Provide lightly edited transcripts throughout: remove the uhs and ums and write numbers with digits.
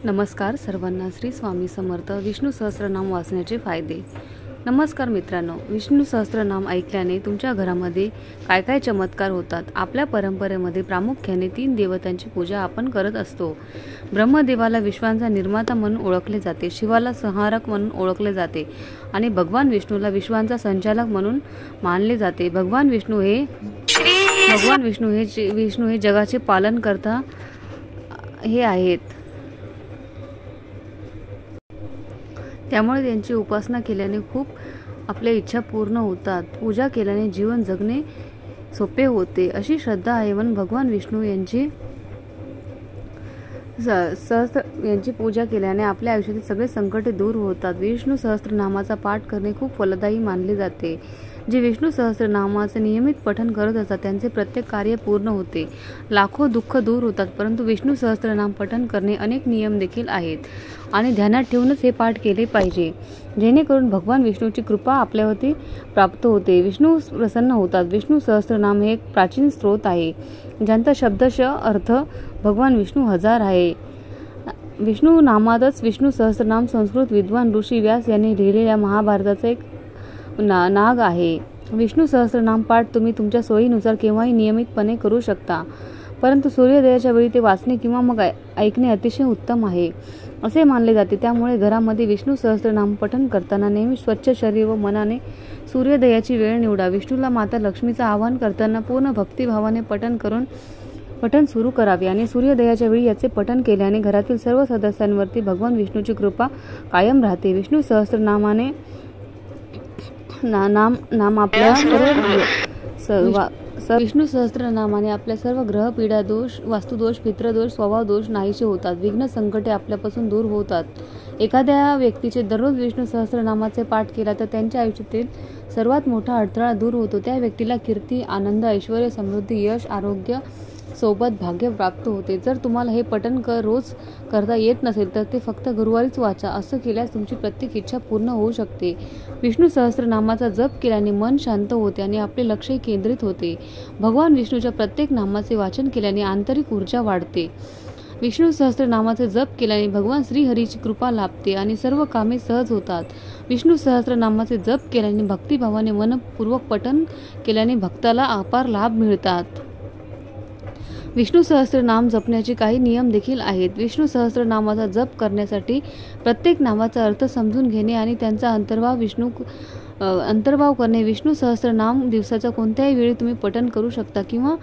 नमस्कार सर्वांना. श्री स्वामी समर्थ. विष्णू सहस्त्रनाम वाचण्याचे फायदे. नमस्कार मित्रांनो, विष्णू सहस्त्रनाम ऐकल्याने तुमच्या घरामध्ये काय काय चमत्कार होतात. आपल्या परंपरेमध्ये प्रामुख्याने 3 देवतांची पूजा आपण करत असतो. ब्रह्मदेवाला विश्वांचा निर्माता म्हणून ओळखले जाते, शिवाला संहारक म्हणून ओळखले जाते आणि भगवान विष्णूला विश्वांचा संचालक म्हणून मानले जाते. भगवान विष्णू हे जगाचे पालन करता हे आहेत. त्यामुळे त्यांची उपासना केल्याने खूप आपल्या इच्छा पूर्ण होतात. पूजा केल्याने जीवन जगणे सोपे होते अशी श्रद्धा आहे. म्हणून भगवान विष्णू यांची पूजा केल्याने आपल्या आयुष्यातील सगळे संकटे दूर होतात. विष्णू सहस्त्रनामाचा पाठ करणे खूप फलदायी मानले जाते. जे विष्णू सहस्त्रनामाचे नियमित पठण करत असतात त्यांचे प्रत्येक कार्य पूर्ण होते. लाखो दुःख दूर होतात. परंतु विष्णू सहस्त्रनाम पठण करणे अनेक नियम देखील आहेत आणि ध्यानात ठेवूनच हे पाठ केले पाहिजे, जेणेकरून भगवान विष्णूची कृपा आपल्यावरती प्राप्त होते. विष्णू प्रसन्न होतात. विष्णू सहस्त्रनाम हे एक प्राचीन स्त्रोत आहे ज्यांचा शब्दशः अर्थ भगवान विष्णू हजार आहे. विष्णू नामातच विष्णू सहस्त्रनाम संस्कृत विद्वान ऋषी व्यास यांनी लिहिलेल्या महाभारताचा एक नाग आहे. विष्णू सहस्त्रनाम पाठ तुम्ही तुमच्या सोयीनुसार केव्हाही नियमितपणे करू शकता, परंतु सूर्योदयाच्या वेळी ते वाचणे किंवा मग ऐकणे अतिशय उत्तम आहे असे मानले जाते. त्यामुळे घरामध्ये विष्णू सहस्त्रनाम पठण करताना नेहमी स्वच्छ शरीर व मनाने सूर्योदयाची वेळ निवडा. विष्णूला माता लक्ष्मीचं आवाहन करताना पूर्ण भक्तिभावाने पठण सुरू करावे आणि सूर्योदयाच्या वेळी याचे पठण केल्याने घरातील सर्व सदस्यांवरती भगवान विष्णूची कृपा कायम राहते. विष्णू सहस्त्रनामाने विष्णू सहस्त्रनामाने आपल्या सर्व ग्रह पीडा दोष, वास्तुदोष, पितृदोष, स्वभाव दोष नाहीसे होतात. विघ्न संकटे आपल्यापासून दूर होतात. एखाद्या व्यक्तीचे दररोज विष्णू सहस्त्रनामाचे पाठ केला तर त्यांच्या आयुष्यातील सर्वात मोठा अडथळा दूर होतो. त्या व्यक्तीला कीर्ती, आनंद, ऐश्वर्य, समृद्धी, यश, आरोग्य सोबत भाग्य प्राप्त होते. जर तुम्हाला हे पठण रोज करता येत नसेल तर ते फक्त गुरुवारीच वाचा. असं केल्यास तुमची प्रत्येक इच्छा पूर्ण होऊ शकते. विष्णू सहस्त्रनामाचा जप केल्याने मन शांत होते आणि आपले लक्ष केंद्रित होते. भगवान विष्णूच्या प्रत्येक नामाचे वाचन केल्याने आंतरिक ऊर्जा वाढते. विष्णू सहस्त्रनामाचे जप केल्याने भगवान श्रीहरीची कृपा लाभते आणि सर्व कामे सहज होतात. विष्णू सहस्त्रनामाचे जप केल्याने भक्तिभावाने मनपूर्वक पठण केल्याने भक्ताला अपार लाभ मिळतात. विष्णू सहस्त्रनाम जपण्याचे काही नियम देखील आहेत. विष्णू सहस्त्रनामाचा जप करण्यासाठी प्रत्येक नामाचा अर्थ समजून घेणे आणि त्यांचा अंतर्भाव करणे. विष्णू सहस्त्रनाम दिवसाच्या कोणत्याही वेळी तुम्ही पठण करू शकता किंवा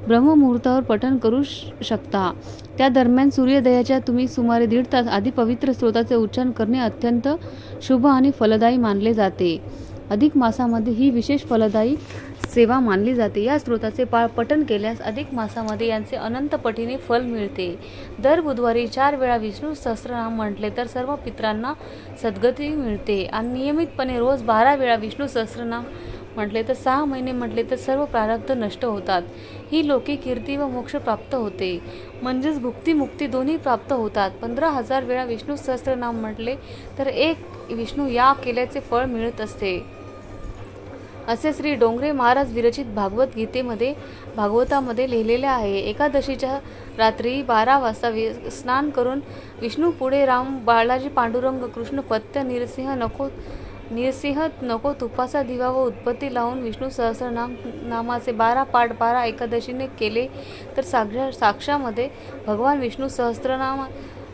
ब्रह्ममुहूर्तावर पठण करू शकता. त्या दरम्यान सूर्योदयाच्या तुम्ही सुमारे 1.5 तास आधी पवित्र स्तोत्राचे उच्चारण करणे अत्यंत शुभ आणि फलदायी मानले जाते. अधिक मासामध्ये ही विशेष फलदायी सेवा मानली जाते. या स्तोत्राचे पठण केल्यास अधिक मासामध्ये यांचे अनंत पटीने फल मिळते. दर बुधवारी 4 वेळा विष्णू सहस्त्रनाम म्हटले तर सर्व पितरांना सद्गती मिळते आणि नियमितपणे रोज 12 वेळा विष्णू सहस्त्रनाम म्हटले तर 6 महिने म्हटले तर सर्व प्रारब्ध नष्ट होतात. ही लौकिक कीर्ती व मोक्ष प्राप्त होते, म्हणजेच भुक्ती मुक्ती दोन्ही प्राप्त होतात. 15,000 वेळा विष्णू सहस्त्रनाम म्हटले तर 1 विष्णू या केल्याचे फळ मिळत असते असे श्री डोंगरे महाराज विरचित भागवतामध्ये लिहिलेले आहे. एकादशीच्या रात्री 12 वाजता स्नान करून विष्णू पुढे राम, बाळाजी, पांडुरंग, कृष्ण, पत्य, नरसिंह नको तुपाचा दिवा व उत्पत्ती लावून विष्णू सहस्त्रनामाचे 12 पाठ 12 एकादशीने केले तर साक्षामध्ये भगवान विष्णू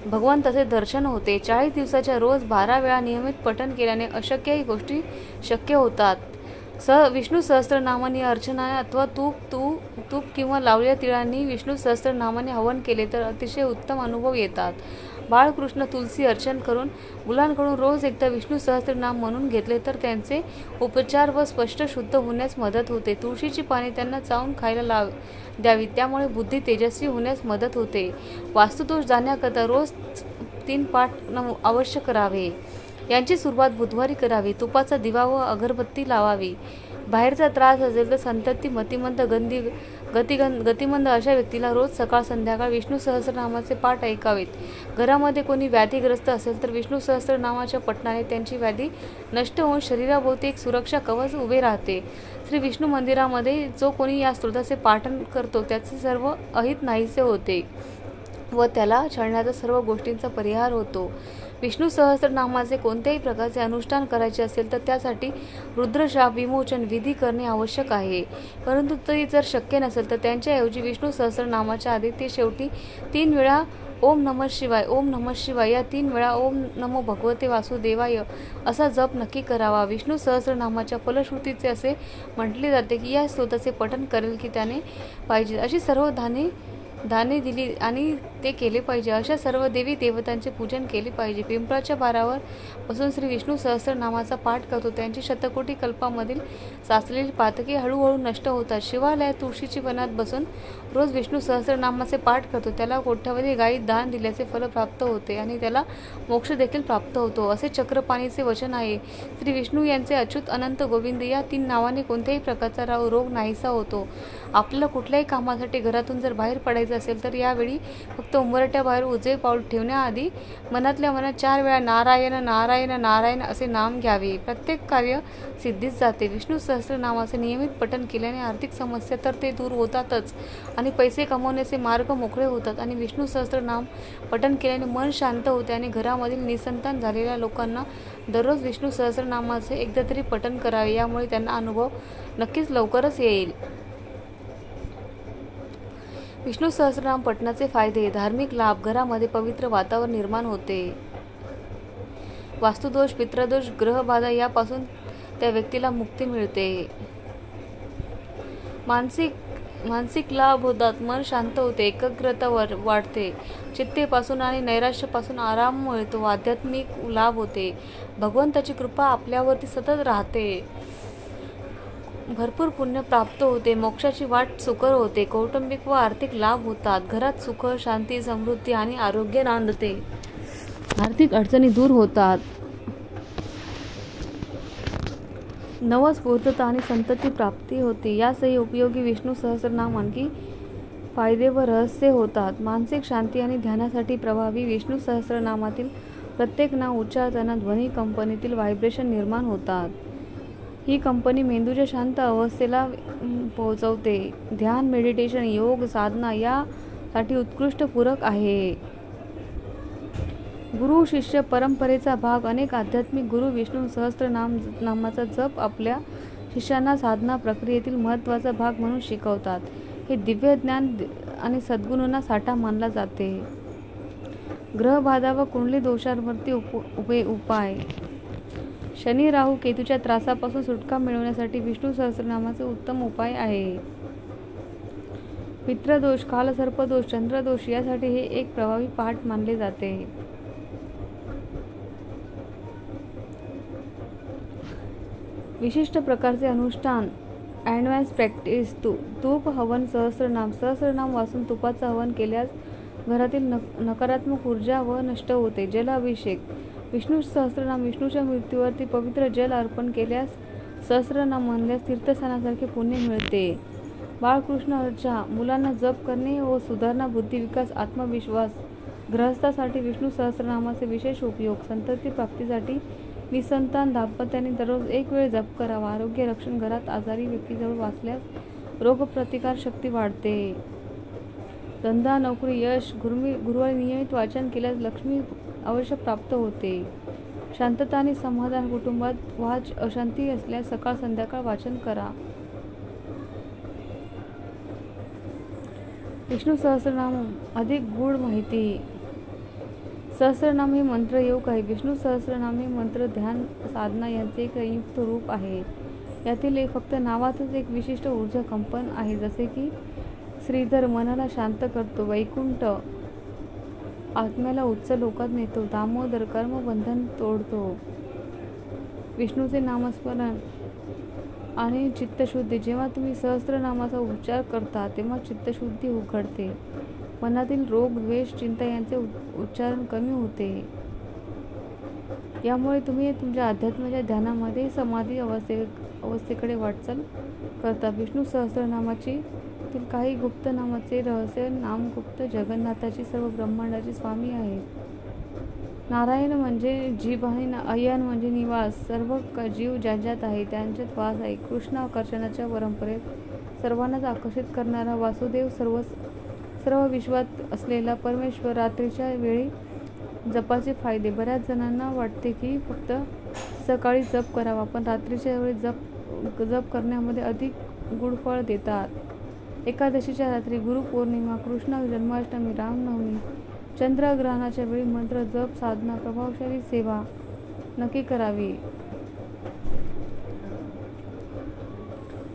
भगवंताचे दर्शन होते. 40 दिवसाच्या रोज 12 वेळा नियमित पठण केल्याने अशक्यही गोष्टी शक्य होतात. विष्णू सहस्त्रनामाने अर्चना अथवा तूप किंवा लावलेल्या तिळांनी विष्णू सहस्त्रनामाने हवन केले तर अतिशय उत्तम अनुभव येतात. बाळकृष्ण तुलसी अर्चन करून मुलांकडून रोज एकदा विष्णू सहस्त्रनाम म्हणून घेतले तर त्यांचे उपचार व स्पष्ट शुद्ध होण्यास मदत होते. तुळशीची पाने त्यांना चावून खायला द्यावीत, त्यामुळे बुद्धी तेजस्वी होण्यास मदत होते. वास्तुदोष जाण्याकरता रोज 3 पाठ अवश्य करावे. यांची सुरुवात बुधवारी करावी. तुपाचा दिवा व अगरबत्ती लावावी. बाहेरचा त्रास असेल तर संतती, मतिमंद, गतिमंद अशा व्यक्तीला रोज सकाळ संध्याकाळ विष्णू सहस्त्रनामाचे पाठ ऐकावेत. घरामध्ये कोणी व्याधीग्रस्त असेल तर विष्णू सहस्त्रनामाच्या पठणाने त्यांची व्याधी नष्ट होऊन शरीराभोवती एक सुरक्षा कवच उभे राहते. श्री विष्णू मंदिरामध्ये जो कोणी या स्तोत्राचे पाठन करतो त्याचे सर्व अहित नाहीसे होते. व त्याला छळण्याचा सर्व गोष्टींचा परिहार होतो. विष्णू सहस्रनामाचे कोणत्याही प्रकारचे अनुष्ठान करायचे असेल तर त्यासाठी रुद्रशाप विमोचन विधी करणे आवश्यक आहे. परंतु ते जर शक्य नसेल तर त्यांच्याऐवजी विष्णू सहस्रनामाच्या आधी ते शेवटी 3 वेळा ओम नमः शिवाय ओम नमः शिवाय या 3 वेळा ओम नमो भगवते वासुदेवाय असा जप नक्की करावा. विष्णू सहस्रनामाच्या फलश्रुतीचे असे म्हटले जाते की या स्तोत्राचे पठण करेल की त्याने पाहिजे अशी सर्व दाने दिली आणि ते केले पाहिजे. अशा सर्व देवी देवतांचे पूजन केले पाहिजे. पिंपळाच्या पारावर बसून श्री विष्णू सहस्रनामाचा पाठ करतो. त्यांची शतकोटी कल्पामधील साचलेली पातके हळूहळू नष्ट होतात. शिवालयात तुळशीची वनात बसून रोज विष्णू सहस्रनामाचे पाठ करतो. त्याला कोट्यावधी गायी दान दिल्याचे फल प्राप्त होते आणि त्याला मोक्ष देखील प्राप्त होतो असे चक्रपाणीचे वचन आहे. श्री विष्णू यांचे अच्युत अनंत गोविंद या 3 नावाने कोणत्याही प्रकारचा रोग नाहीसा होतो. आपल्याला कुठल्याही कामासाठी घरातून जर बाहेर पडायचं असेल तर यावेळी फक्त उंबरठ्याबाहेर उजवे पाऊल ठेवण्याआधी मनातल्या मनात 4 वेळा नारायण नारायण नारायण असे नाम घ्यावे. प्रत्येक कार्य सिद्धीस जाते. विष्णू सहस्रनामाचे नियमित पठण केल्याने आर्थिक समस्या तर ते दूर होतातच आणि पैसे कमवण्याचे मार्ग मोकळे होतात. आणि विष्णू सहस्रनाम पठण केल्याने मन शांत होते. आणि घरामधील निसंतान झालेल्या लोकांना दररोज विष्णू सहस्रनामाचे एकदा तरी पठण करावे. यामुळे त्यांना अनुभव नक्कीच लवकरच येईल. विष्णू सहस्रनाम पठणाचे फायदे. धार्मिक लाभ. घरामध्ये पवित्र वातावरण निर्माण होते. वास्तुदोष पितृदोष ग्रहबाधा यापासून त्या व्यक्तीला मुक्ती मिळते. मानसिक लाभ होतात. मन शांत होते. एकाग्रता वाढते. चिंतेपासून आणि नैराश्यापासून आराम मिळतो. आध्यात्मिक लाभ होते. भगवंताची कृपा आपल्यावरती सतत राहते. भरपूर पुण्य प्राप्त होते. मोक्षाची वाट सुकर होते. कौटुंबिक व आर्थिक लाभ होतात. घरात सुख शांती समृद्धी आणि आरोग्य नांदते. आर्थिक अडचणी दूर होतात. नवस्फूर्तता आणि संतती प्राप्ती होते. यासही उपयोगी विष्णू सहस्रनाम आणखी फायदे व रहस्य होतात. मानसिक शांती आणि ध्यानासाठी प्रभावी. विष्णू सहस्रनामातील प्रत्येक नाव उच्चारताना ध्वनी कंपनीतील व्हायब्रेशन निर्माण होतात. ही कंपनी मेंदूच्या शांत अवस्थेला पोहोचवते. ध्यान मेडिटेशन योग साधना यासाठी उत्कृष्ट पूरक आहे. गुरु शिष्य परंपरेचा भाग. अनेक आध्यात्मिक गुरु विष्णू सहस्रनामाचा जप आपल्या शिष्यांना साधना प्रक्रियेतील महत्त्वाचा भाग म्हणून शिकवतात. हे दिव्य ज्ञान आणि सद्गुणांना साठा मानला जाते. ग्रहबाधा व कुंडली दोषांवरती उपाय. शनी राहू केतूच्या त्रासापासून सुटका मिळवण्यासाठी विष्णू सहस्रनामाचे उत्तम उपाय आहे. पितृदोष कालसर्पदोष चंद्रदोष यासाठी हे एक प्रभावी पाठ मानले जाते. विशिष्ट प्रकारचे अनुष्ठान. Advance practice. तूप हवन सहस्रनाम वाचून तुपाचा हवन केल्यास घरातील नकारात्मक ऊर्जा व नष्ट होते. जलाभिषेक. विष्णू सहस्रनाम विष्णूच्या मृत्यूवरती पवित्र जल अर्पण केल्यास सहस्रनाम म्हणल्यास तीर्थस्थानासारखे पुण्य मिळते. बाळकृष्ण अर्चा. मुलांना जप करणे व सुधारणा बुद्धिविकास आत्मविश्वास. गृहस्थासाठी विष्णू सहस्रनामाचे विशेष उपयोग. संतती प्राप्तीसाठी निसंतान दाम्पत्याने दररोज 1 वेळ जप करावा. आरोग्य रक्षण. घरात आजारी व्यक्तीजवळ वाचल्यास रोगप्रतिकार शक्ती वाढते. धंदा नोकरी यश. गुरुवारी नियमित वाचन केल्यास लक्ष्मी अवश्य प्राप्त होते. शांतता आणि समाधान. कुटुंबात वाद अशांती असल्यास सकाळ संध्याकाळ वाचन करा. विष्णू सहस्रनाम अधिक गूढ माहिती. सहस्रनाम हे मंत्रयोग आहे. विष्णू सहस्रनाम हे मंत्र ध्यान साधना यांचे एक संयुक्त रूप आहे. यातील फक्त नावातच एक विशिष्ट ऊर्जा कंपन आहे. जसे की श्रीधर मनाला शांत करतो. वैकुंठ आत्म्याला उच्च लोकात नेतो. दामोदर कर्मबंधन तोडतो. विष्णूचे नामस्मरण आणि चित्तशुद्धी. जेव्हा तुम्ही सहस्रनामाचा उच्चार करता तेव्हा चित्तशुद्धी उघडते. मनातील रोग द्वेष चिंता यांचे उच्चारण कमी होते. यामुळे तुम्ही तुमच्या अध्यात्माच्या ध्यानामध्ये समाधी अवस्थेकडे वाटचाल करता. विष्णू सहस्रनामाची काही गुप्त नामाचे रहस्य. नाम गुप्त जगन्नाथाची सर्व ब्रह्मांडाचे स्वामी आहेत. नारायण म्हणजे जीव आहे. अयन म्हणजे निवास. सर्व जीव ज्यांच्यात आहे त्यांच्यात वास आहे. कृष्ण आकर्षणाच्या परंपरेत सर्वांनाच आकर्षित करणारा. वासुदेव सर्व विश्वात असलेला परमेश्वर रात्रीच्या वेळी जपाचे फायदे. बऱ्याच जणांना वाटते की फक्त सकाळी जप करावा, पण रात्रीच्या वेळी जप करण्यामध्ये अधिक गुणफळ देतात. एकादशीच्या रात्री, गुरुपौर्णिमा, कृष्ण जन्माष्टमी, रामनवमी, चंद्रग्रहणाच्या वेळी मंत्र जप, साधना, प्रभावशाली सेवा नक्की करावी.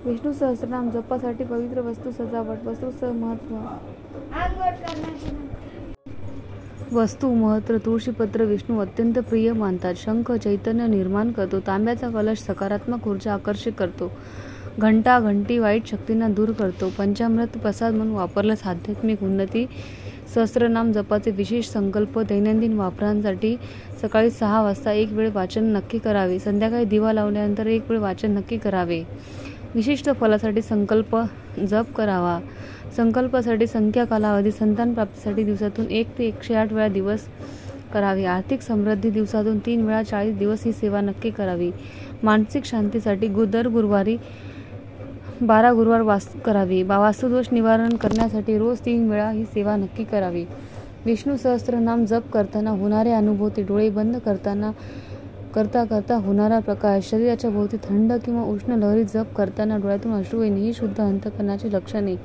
विष्णू सहस्त्रनाम जपासाठी पवित्र वस्तू, सजावट वस्तूचं महत्त्व. वस्तू महत्त्व. तुळशीपत्र विष्णू अत्यंत प्रिय मानतात. शंख चैतन्य निर्माण करतो. तांब्याचा कलश सकारात्मक ऊर्जा आकर्षित करतो. घंटी वाईट शक्तींना दूर करतो. पंचामृत प्रसाद म्हणून वापरल्यास आध्यात्मिक उन्नती. सहस्त्रनाम जपाचे विशेष संकल्प. दैनंदिन वापरांसाठी सकाळी 6 वाजता एक वेळ वाचन नक्की करावे. संध्याकाळी दिवा लावल्यानंतर एक वेळ वाचन नक्की करावे. विशिष्ट फलासाठी संकल्प जप करावा. संकल्पासाठी संख्या कालावधी. संतान प्राप्तीसाठी दिवसातून 1 ते 108 वेळा दिवस करावे. आर्थिक समृद्धी. दिवसातून 3 वेळा 40 दिवस ही सेवा नक्की करावी. मानसिक शांतीसाठी दर गुरुवारी 12 गुरुवार करावी. वास्तुदोष निवारण करण्यासाठी रोज 3 वेळा ही सेवा नक्की करावी. विष्णू सहस्त्रनाम जप करताना होणारे अनुभूती. डोळे बंद करता होणारा प्रकाश. शरीराच्या भोवती थंड किंवा उष्ण लहरी. जप करताना डोळ्यातून अश्रू येणे ही शुद्ध अंतःकरणाची लक्षणे.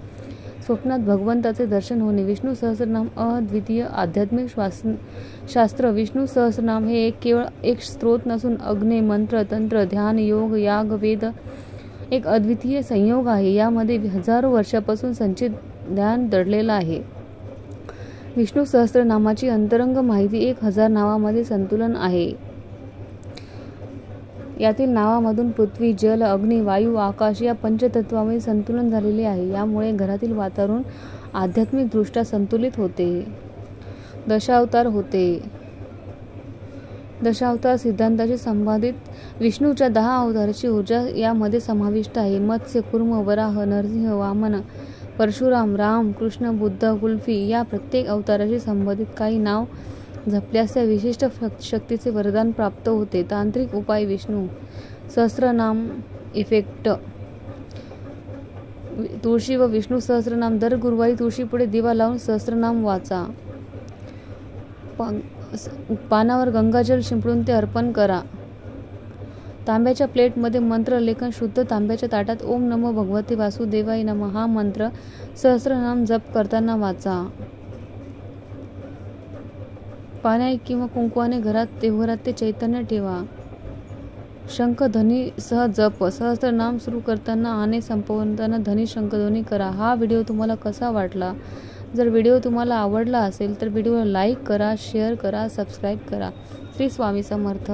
स्वप्नात भगवंताचे दर्शन होणे. विष्णू सहस्त्रनाम अद्वितीय आध्यात्मिक शास्त्र. विष्णू सहस्त्रनाम हे केवळ एक स्तोत्र नसून अग्नी, मंत्र, तंत्र, ध्यान, योग, याग, वेद एक अद्वितीय संयोग आहे. यामध्ये हजारो वर्षापासून संचित ज्ञान दडलेलं आहे. विष्णू सहस्त्रनामाची अंतरंग माहिती. 1000 नावामध्ये संतुलन आहे. यातील नावामधून पृथ्वी, जल, अग्नी, वायू, आकाश या पंचतत्वामध्ये संतुलन झालेले आहे. यामुळे घरातील वातावरण आध्यात्मिकदृष्ट्या संतुलित होते. दशावतार होते. दशावतार सिद्धांताशी संबंधित विष्णूच्या 10 अवताराची ऊर्जा यामध्ये समाविष्ट आहे. मत्स्य, कुर्म, वराह, नरसिंह, वामन, परशुराम, राम, कृष्ण, बुद्ध, गुल्फी या प्रत्येक अवताराशी संबंधित काही नाव जपल्यास त्या विशिष्ट शक्तीचे वरदान प्राप्त होते. तांत्रिक उपाय. विष्णू सहस्त्रनाम इफेक्ट. तुळशी व विष्णू सहस्त्रनाम. दर गुरुवारी तुळशीपुढे दिवा लावून सहस्त्रनाम वाचा. पानावर गंगाजल शिंपडून ते अर्पण करा. तांब्याच्या प्लेटमध्ये मंत्र लेखन. शुद्ध तांब्याच्या ताटात ओम नमो भगवते वासुदेवाय नमः हा मंत्र सहस्त्रनाम जप करताना वाचा. पाणी किंवा कुंकवाने देवघरात ते चैतन्य ठेवा. शंख ध्वनी सह जप. सहस्त्रनाम सुरू करताना आणि संपवताना ध्वनी शंखध्वनी करा. हा व्हिडिओ तुम्हाला कसा वाटला? जर व्हिडिओ तुम्हाला आवडला असेल तर व्हिडिओला लाईक करा, शेअर करा, सबस्क्राईब करा. श्री स्वामी समर्थ.